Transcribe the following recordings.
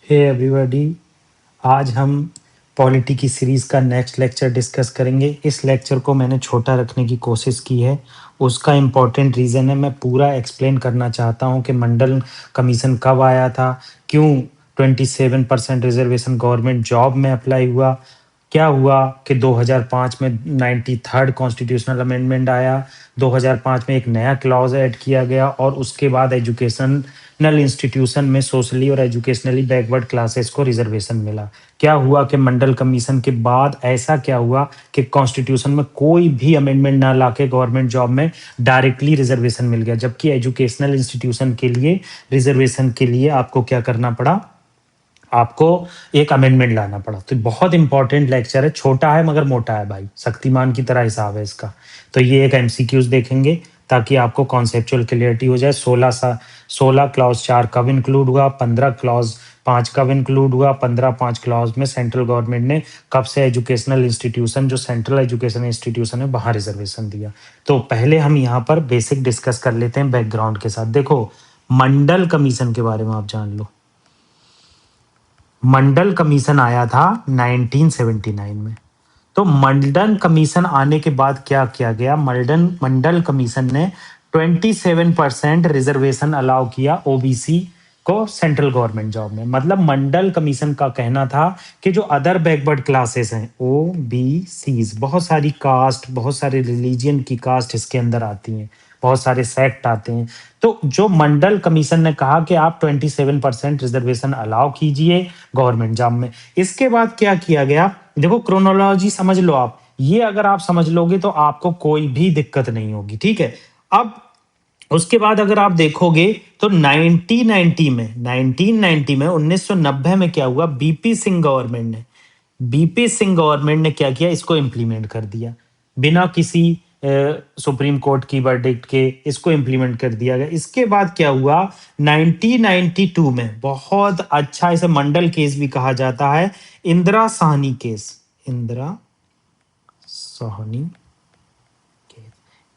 Hey everybody, आज हम polity की सीरीज़ का नेक्स्ट लेक्चर डिस्कस करेंगे। इस लेक्चर को मैंने छोटा रखने की कोशिश की है। उसका इम्पोर्टेंट रीज़न है, मैं पूरा एक्सप्लेन करना चाहता हूँ कि मंडल कमीशन कब आया था, क्यों 27% रिजर्वेशन गवर्नमेंट जॉब में अप्लाई हुआ, क्या हुआ कि 2005 में 93rd कॉन्स्टिट्यूशनल अमेंडमेंट आया, 2005 में एक नया क्लॉज ऐड किया गया और उसके बाद एजुकेशनल इंस्टीट्यूशन में सोशली और एजुकेशनली बैकवर्ड क्लासेस को रिजर्वेशन मिला। क्या हुआ कि मंडल कमीशन के बाद ऐसा क्या हुआ कि कॉन्स्टिट्यूशन में कोई भी अमेंडमेंट ना लाके गवर्नमेंट जॉब में डायरेक्टली रिजर्वेशन मिल गया, जबकि एजुकेशनल इंस्टीट्यूशन के लिए रिजर्वेशन के लिए आपको क्या करना पड़ा, आपको एक अमेंडमेंट लाना पड़ा। तो बहुत इंपॉर्टेंट लेक्चर है, छोटा है मगर मोटा है भाई, शक्तिमान की तरह हिसाब है इसका। तो ये एक एमसीक्यूज देखेंगे ताकि आपको कॉन्सेप्चुअल क्लियरिटी हो जाए। 16 क्लॉज 4 कब इंक्लूड हुआ, 15 क्लॉज 5 कब इंक्लूड हुआ, 15-5 क्लॉज में सेंट्रल गवर्नमेंट ने कब से एजुकेशनल इंस्टीट्यूशन, जो सेंट्रल एजुकेशन इंस्टीट्यूशन है, वहां रिजर्वेशन दिया। तो पहले हम यहाँ पर बेसिक डिस्कस कर लेते हैं बैकग्राउंड के साथ। देखो, मंडल कमीशन के बारे में आप जान लो। मंडल कमीशन आया था 1979 में। तो मंडल कमीशन आने के बाद क्या किया गया, मंडल कमीशन ने 27% रिजर्वेशन अलाउ किया ओबीसी को सेंट्रल गवर्नमेंट जॉब में। मतलब मंडल कमीशन का कहना था कि जो अदर बैकवर्ड क्लासेस हैं, ओबीसीज, बहुत सारी कास्ट, बहुत सारे रिलीजियन की कास्ट इसके अंदर आती हैं, बहुत सारे सेक्ट आते हैं। तो जो मंडल कमीशन ने कहा कि आप 27% रिजर्वेशन अलाउ कीजिए गवर्नमेंट जॉब में। इसके बाद क्या किया गया, देखो क्रोनोलॉजी समझ लो आप, ये अगर आप समझ लोगे तो आपको कोई भी दिक्कत नहीं होगी, ठीक है। अब उसके बाद अगर आप देखोगे तो 1990 में 1990 में क्या हुआ, बीपी सिंह गवर्नमेंट ने क्या किया, इसको इंप्लीमेंट कर दिया बिना किसी सुप्रीम कोर्ट की वर्डिक्ट के, इसको इंप्लीमेंट कर दिया गया। इसके बाद क्या हुआ, 1992 में बहुत अच्छा, इसे मंडल केस भी कहा जाता है, इंदिरा साहनी केस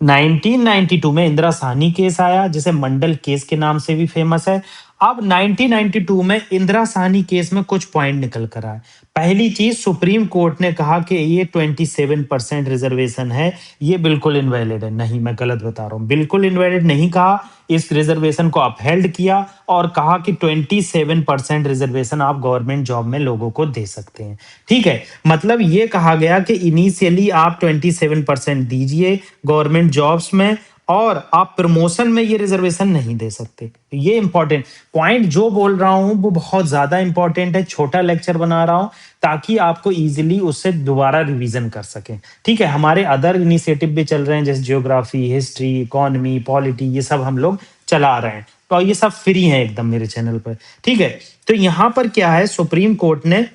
1992 में इंदिरा साहनी केस आया, जिसे मंडल केस के नाम से भी फेमस है। अब 1992 में इंदिरा साहनी केस में कुछ पॉइंट निकल कर आए। पहली चीज, सुप्रीम कोर्ट ने कहा कि ये 27% रिजर्वेशन है, ये बिल्कुल इनवैलिड है। नहीं, मैं गलत बता रहा हूं, बिल्कुल इनवैलिड नहीं कहा, इस रिजर्वेशन को अपहेल्ड किया और कहा कि 27% रिजर्वेशन आप गवर्नमेंट जॉब में लोगों को दे सकते हैं, ठीक है। मतलब ये कहा गया कि इनिशियली आप 27% दीजिए गवर्नमेंट जॉब्स में और आप प्रमोशन में ये रिजर्वेशन नहीं दे सकते। ये इंपॉर्टेंट पॉइंट जो बोल रहा हूं वो बहुत ज्यादा इंपॉर्टेंट है, छोटा लेक्चर बना रहा हूं ताकि आपको इजीली उससे दोबारा रिवीजन कर सकें, ठीक है। हमारे अदर इनिशिएटिव भी चल रहे हैं, जैसे जियोग्राफी, हिस्ट्री, इकोनॉमी, पॉलिटी, ये सब हम लोग चला रहे हैं, तो ये सब फ्री हैं एकदम मेरे चैनल पर, ठीक है। तो यहां पर क्या है, सुप्रीम कोर्ट ने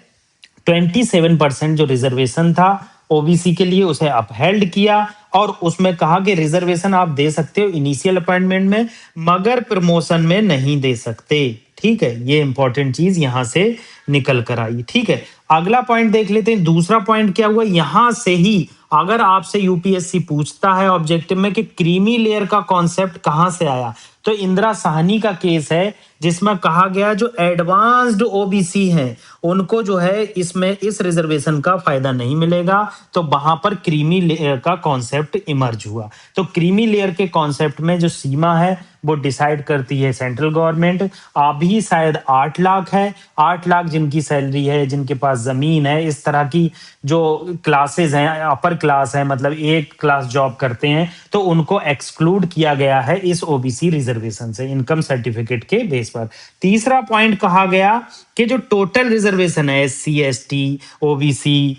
27% जो रिजर्वेशन था ओबीसी के लिए, उसे अपहेल्ड किया और उसमें कहा कि रिजर्वेशन आप दे सकते हो इनिशियल अपॉइंटमेंट में, मगर प्रमोशन में नहीं दे सकते, ठीक है। ये इंपॉर्टेंट चीज यहां से निकल कर आई, ठीक है। अगला पॉइंट देख लेते हैं। दूसरा पॉइंट क्या हुआ, यहां से ही अगर आपसे यूपीएससी पूछता है ऑब्जेक्टिव में कि क्रीमी लेयर का कॉन्सेप्ट कहां से आया, तो इंदिरा साहनी का केस है जिसमें कहा गया जो एडवांस्ड ओबीसी हैं उनको जो है इसमें इस रिजर्वेशन का फायदा नहीं मिलेगा, तो वहां पर क्रीमी लेयर का कॉन्सेप्ट इमर्ज हुआ। तो क्रीमी लेयर के कॉन्सेप्ट में जो सीमा है वो डिसाइड करती है सेंट्रल गवर्नमेंट। अभी शायद 8 लाख है, 8 लाख जिनकी सैलरी है, जिनके पास जमीन है, इस तरह की जो क्लासेस हैं, अपर क्लास है, मतलब एक क्लास जॉब करते हैं, तो उनको एक्सक्लूड किया गया है इस ओबीसी रिजर्वेशन से इनकम सर्टिफिकेट के बेस पर। तीसरा पॉइंट कहा गया कि जो टोटल रिजर्वेशन है एससी, एसटी, ओबीसी,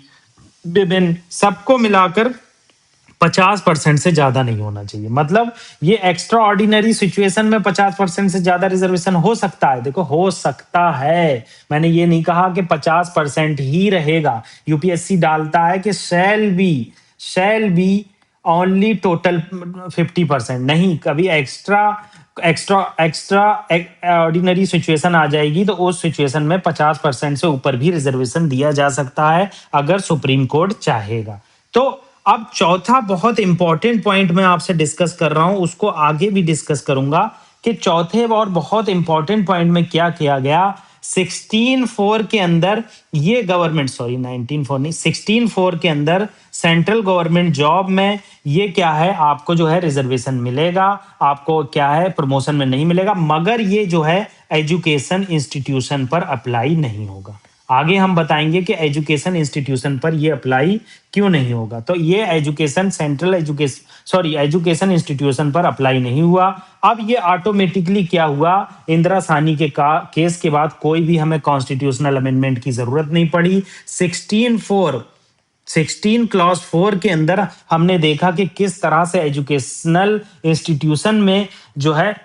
विभिन्न सबको मिलाकर 50% से ज्यादा नहीं होना चाहिए। मतलब ये एक्स्ट्रा ऑर्डिनरी सिचुएशन में 50% से ज्यादा रिजर्वेशन हो सकता है, देखो हो सकता है, मैंने ये नहीं कहा कि 50% ही रहेगा। यूपीएससी डालता है कि शैल बी ओनली टोटल 50%, नहीं, कभी एक्स्ट्रा ऑर्डिनरी सिचुएशन आ जाएगी तो उस सिचुएशन में 50% से ऊपर भी रिजर्वेशन दिया जा सकता है अगर सुप्रीम कोर्ट चाहेगा। तो अब चौथा बहुत इंपॉर्टेंट पॉइंट मैं आपसे डिस्कस कर रहा हूं, उसको आगे भी डिस्कस करूंगा कि चौथे और बहुत इंपॉर्टेंट पॉइंट में क्या किया गया, 16(4) के अंदर ये गवर्नमेंट, सॉरी 19(4) नहीं, 16(4) के अंदर सेंट्रल गवर्नमेंट जॉब में ये क्या है, आपको जो है रिजर्वेशन मिलेगा, आपको क्या है प्रमोशन में नहीं मिलेगा, मगर ये जो है एजुकेशन इंस्टीट्यूशन पर अप्लाई नहीं होगा। आगे हम बताएंगे कि एजुकेशन इंस्टीट्यूशन पर ये अप्लाई क्यों नहीं होगा। तो ये education central education, sorry education institution पर अप्लाई नहीं हुआ। अब ये ऑटोमेटिकली क्या हुआ, इंदिरा साहनी के केस के बाद कोई भी हमें कॉन्स्टिट्यूशनल अमेंडमेंट की जरूरत नहीं पड़ी। 16 क्लॉज 4 के अंदर हमने देखा कि किस तरह से एजुकेशनल इंस्टीट्यूशन में जो है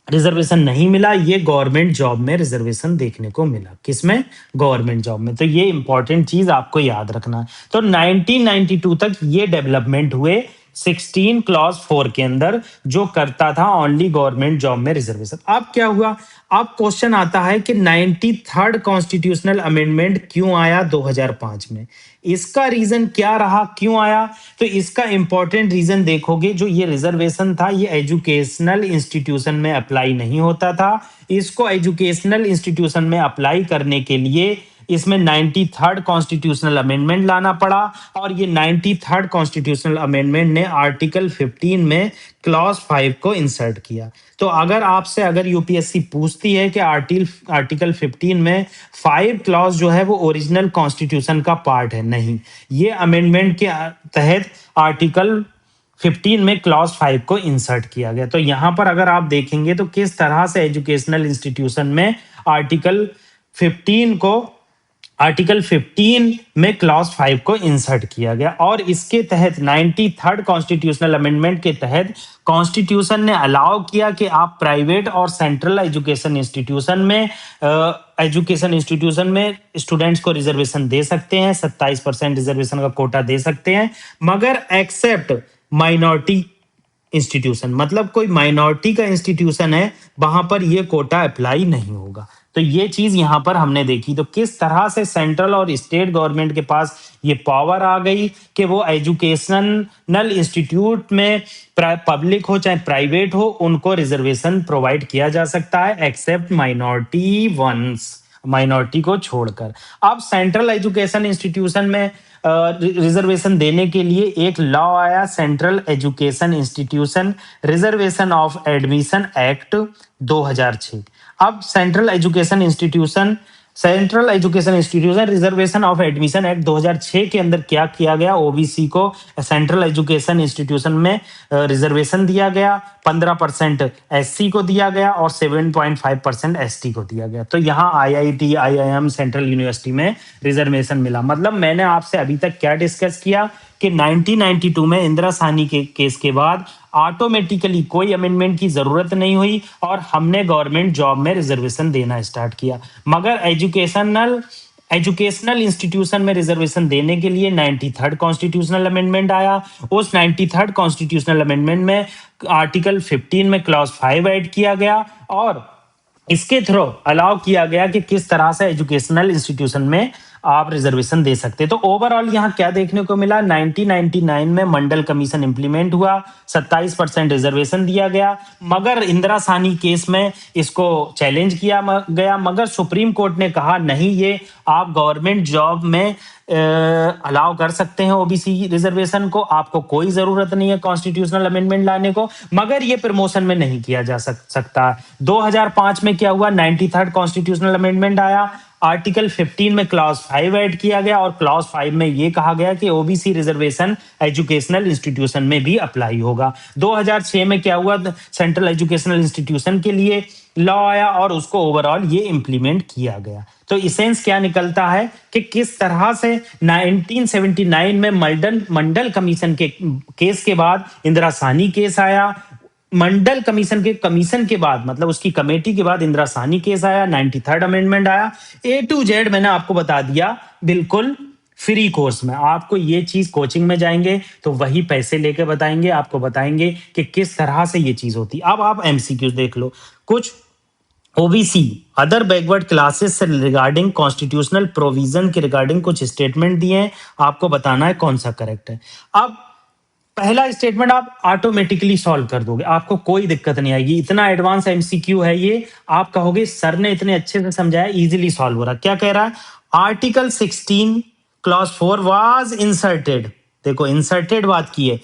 रिजर्वेशन नहीं मिला, ये गवर्नमेंट जॉब में रिजर्वेशन देखने को मिला। किसमें? गवर्नमेंट जॉब में। तो ये इंपॉर्टेंट चीज आपको याद रखना है। तो 1992 तक ये डेवलपमेंट हुए 16 क्लॉज 4 के अंदर, जो करता था ओनली गवर्नमेंट जॉब में रिजर्वेशन। अब क्या हुआ, अब क्वेश्चन आता है कि 93rd कॉन्स्टिट्यूशनल अमेंडमेंट क्यों आया 2005 में? इसका रीजन क्या रहा, क्यों आया? तो इसका इंपॉर्टेंट रीजन देखोगे, जो ये रिजर्वेशन था ये एजुकेशनल इंस्टीट्यूशन में अप्लाई नहीं होता था। इसको एजुकेशनल इंस्टीट्यूशन में अप्लाई करने के लिए इसमें 93rd कॉन्स्टिट्यूशनल अमेंडमेंट लाना पड़ा, और ये 93rd कॉन्स्टिट्यूशनल अमेंडमेंट ने आर्टिकल 15 में क्लॉज 5 को इंसर्ट किया। तो अगर यूपीएससी पूछती है कि आर्टिकल 15 में 5 क्लॉज जो है वो ओरिजिनल कॉन्स्टिट्यूशन का पार्ट है, नहीं, ये अमेंडमेंट के तहत आर्टिकल 15 में क्लॉज 5 को इंसर्ट किया गया। तो यहां पर अगर आप देखेंगे तो किस तरह से एजुकेशनल इंस्टीट्यूशन में आर्टिकल 15 में क्लॉज 5 को इंसर्ट किया गया, और इसके तहत 93rd कॉन्स्टिट्यूशनल अमेंडमेंट के तहत कॉन्स्टिट्यूशन ने अलाउ किया कि आप प्राइवेट और सेंट्रल एजुकेशन इंस्टीट्यूशन में स्टूडेंट्स को रिजर्वेशन दे सकते हैं, 27% रिजर्वेशन का कोटा दे सकते हैं, मगर एक्सेप्ट माइनॉरिटी इंस्टीट्यूशन, मतलब कोई माइनॉरिटी का इंस्टीट्यूशन है वहां पर ये कोटा अप्लाई नहीं होगा। तो ये चीज यहां पर हमने देखी। तो किस तरह से सेंट्रल और स्टेट गवर्नमेंट के पास ये पावर आ गई कि वो एजुकेशनल इंस्टीट्यूट में पब्लिक हो चाहे प्राइवेट हो, उनको रिजर्वेशन प्रोवाइड किया जा सकता है एक्सेप्ट माइनॉरिटी को छोड़कर। अब सेंट्रल एजुकेशन इंस्टीट्यूशन में रिजर्वेशन देने के लिए एक लॉ आया, central education institution reservation of admission act 2006। अब central education institution reservation of admission act 2006 के अंदर क्या किया गया, ओबीसी को सेंट्रल एजुकेशन इंस्टीट्यूशन में रिजर्वेशन दिया गया, 15% एससी को दिया गया और 7.5% एसटी को दिया गया। तो यहाँ आईआईटी, आईआईएम, सेंट्रल यूनिवर्सिटी में रिजर्वेशन मिला। मतलब मैंने आपसे अभी तक क्या डिस्कस किया कि 1992 में इंदिरा साहनी के केस के बाद ऑटोमेटिकली कोई अमेंडमेंट की जरूरत नहीं हुई और हमने गवर्नमेंट जॉब में रिजर्वेशन देना स्टार्ट किया। मगर एजुकेशनल इंस्टीट्यूशन में रिजर्वेशन देने के लिए 93rd कॉन्स्टिट्यूशनल अमेंडमेंट आया। उस 93rd कॉन्स्टिट्यूशनल अमेंडमेंट में आर्टिकल 15 में क्लॉज 5 ऐड किया गया, और इसके थ्रू अलाउ किया गया कि किस तरह से एजुकेशनल इंस्टीट्यूशन में आप रिजर्वेशन दे सकते। तो ओवरऑल यहाँ क्या देखने को मिला, 1999 में मंडल कमीशन इंप्लीमेंट हुआ, 27% रिजर्वेशन दिया गया, मगर इंदिरा साहनी केस में इसको चैलेंज किया गया, मगर सुप्रीम कोर्ट ने कहा नहीं, ये आप गवर्नमेंट जॉब में अलाउ कर सकते हैं ओबीसी रिजर्वेशन को, आपको कोई जरूरत नहीं है कॉन्स्टिट्यूशनल अमेंडमेंट लाने को, मगर ये प्रमोशन में नहीं किया जा सकता। 2005 में क्या हुआ, 93rd कॉन्स्टिट्यूशनल अमेंडमेंट आया, आर्टिकल 15 में क्लॉज 5 ऐड किया गया, और क्लॉज 5 में ये कहा गया कि ओबीसी रिजर्वेशन एजुकेशनल इंस्टीट्यूशन में भी अप्लाई होगा। 2006 में क्या हुआ, सेंट्रल एजुकेशनल इंस्टीट्यूशन के लिए लॉ आया और उसको ओवरऑल ये इंप्लीमेंट किया गया। तो इसेंस क्या निकलता है कि किस तरह से 1979 में मंडल कमीशन के केस के बाद इंदिरा साहनी केस आया, मंडल कमीशन के बाद, मतलब उसकी कमेटी के बाद इंदिरा साहनी केस आया, 93rd अमेंडमेंट आया। A to Z मैंने आपको बता दिया बिल्कुल फ्री कोर्स में। आपको ये चीज कोचिंग में जाएंगे तो वही पैसे लेके बताएंगे, आपको बताएंगे कि किस तरह से ये चीज होती। अब आप एमसीक्यू देख लो, कुछ ओबीसी अदर बैकवर्ड क्लासेस से रिगार्डिंग कॉन्स्टिट्यूशनल प्रोविजन के रिगार्डिंग कुछ स्टेटमेंट दिए हैं, आपको बताना है कौन सा करेक्ट है। अब पहला स्टेटमेंट आप ऑटोमेटिकली सॉल्व कर दोगे, आपको कोई दिक्कत नहीं आएगी। इतना एडवांस एमसीक्यू है ये, आप कहोगे सर ने इतने अच्छे से समझाया, इजीली सॉल्व हो रहा। क्या कह रहा है? आर्टिकल 16 क्लॉज 4 वाज इंसर्टेड, देखो इंसर्टेड बात की है,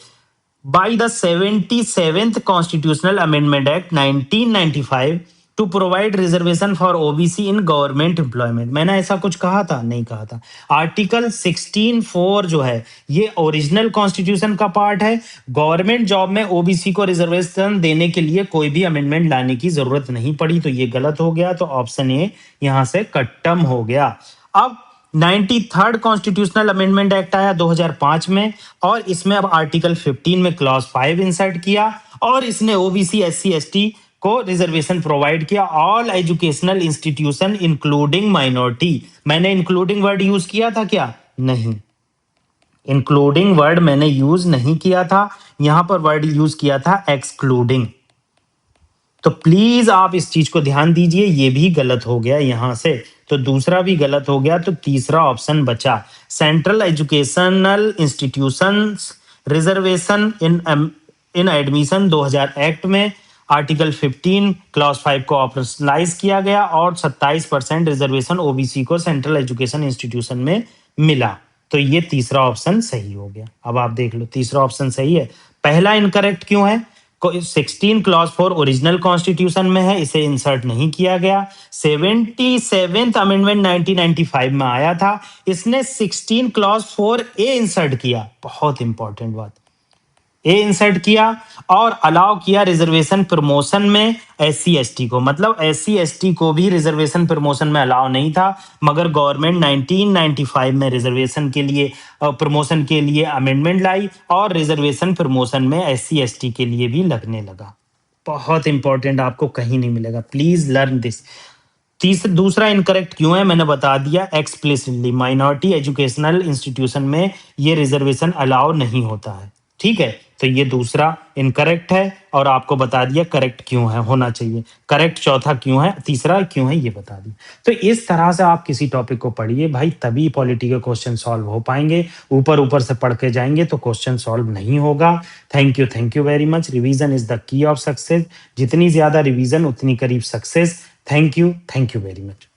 by the 77th Constitutional Amendment Act 1995 to provide reservation for OBC in government employment। मैंने ऐसा कुछ कहा था? नहीं कहा था। आर्टिकल 16(4) जो है ये ओरिजिनल कॉन्स्टिट्यूशन का पार्ट है। गवर्नमेंट जॉब में ओबीसी को रिजर्वेशन देने के लिए कोई भी अमेंडमेंट लाने की जरूरत नहीं पड़ी, तो ये गलत हो गया। तो ऑप्शन ए यहां से कट्टम हो गया। अब 93rd कॉन्स्टिट्यूशनल अमेंडमेंट एक्ट आया 2005 में, और इसमें अब आर्टिकल 15 में क्लॉज 5 इंसर्ट किया, और इसने ओबीसी एससी एसटी को रिजर्वेशन प्रोवाइड किया। All educational institution including minority. मैंने इंक्लूडिंग वर्ड यूज किया था क्या? नहीं, इंक्लूडिंग वर्ड मैंने यूज नहीं किया था, यहां पर वर्ड यूज किया था एक्सक्लूडिंग। तो प्लीज आप इस चीज को ध्यान दीजिए, ये भी गलत हो गया यहां से, तो दूसरा भी गलत हो गया, तो तीसरा ऑप्शन बचा। सेंट्रल एजुकेशनल इंस्टीट्यूशंस रिजर्वेशन इन एडमिशन 2000 एक्ट में आर्टिकल 15 क्लॉज 5 को ऑपरेशनलाइज किया गया, और 27% रिजर्वेशन ओबीसी को सेंट्रल एजुकेशन इंस्टीट्यूशन में मिला। तो ये तीसरा ऑप्शन सही हो गया। अब आप देख लो तीसरा ऑप्शन सही है, पहला इनकरेक्ट क्यों है? 16 क्लॉज 4 ओरिजिनल कॉन्स्टिट्यूशन में है, इसे इंसर्ट नहीं किया गया। 77th अमेंडमेंट 1995 में आया था, इसने 16 क्लॉज 4 ए इंसर्ट किया, बहुत इंपॉर्टेंट बात, ए इंसर्ट किया, और अलाउ किया रिजर्वेशन प्रमोशन में एससी एसटी को। मतलब एससी एसटी को भी रिजर्वेशन प्रमोशन में अलाउ नहीं था, मगर गवर्नमेंट 1995 में रिजर्वेशन के लिए प्रमोशन के लिए अमेंडमेंट लाई, और रिजर्वेशन प्रमोशन में एससी एसटी के लिए भी लगने लगा। बहुत इंपॉर्टेंट, आपको कहीं नहीं मिलेगा, प्लीज लर्न दिस। दूसरा इनकरेक्ट क्यों है मैंने बता दिया एक्सप्लिसिटली, माइनॉरिटी एजुकेशनल इंस्टीट्यूशन में ये रिजर्वेशन अलाउ नहीं होता है, ठीक है। तो ये दूसरा इनकरेक्ट है, और आपको बता दिया करेक्ट क्यों है, होना चाहिए करेक्ट। चौथा क्यों है, तीसरा क्यों है, ये बता दिया। तो इस तरह से आप किसी टॉपिक को पढ़िए भाई, तभी पॉलिटी के क्वेश्चन सॉल्व हो पाएंगे। ऊपर ऊपर से पढ़ के जाएंगे तो क्वेश्चन सॉल्व नहीं होगा। Thank you very much. Revision is the key of success. जितनी ज्यादा रिवीजन उतनी करीब success. Thank you very much.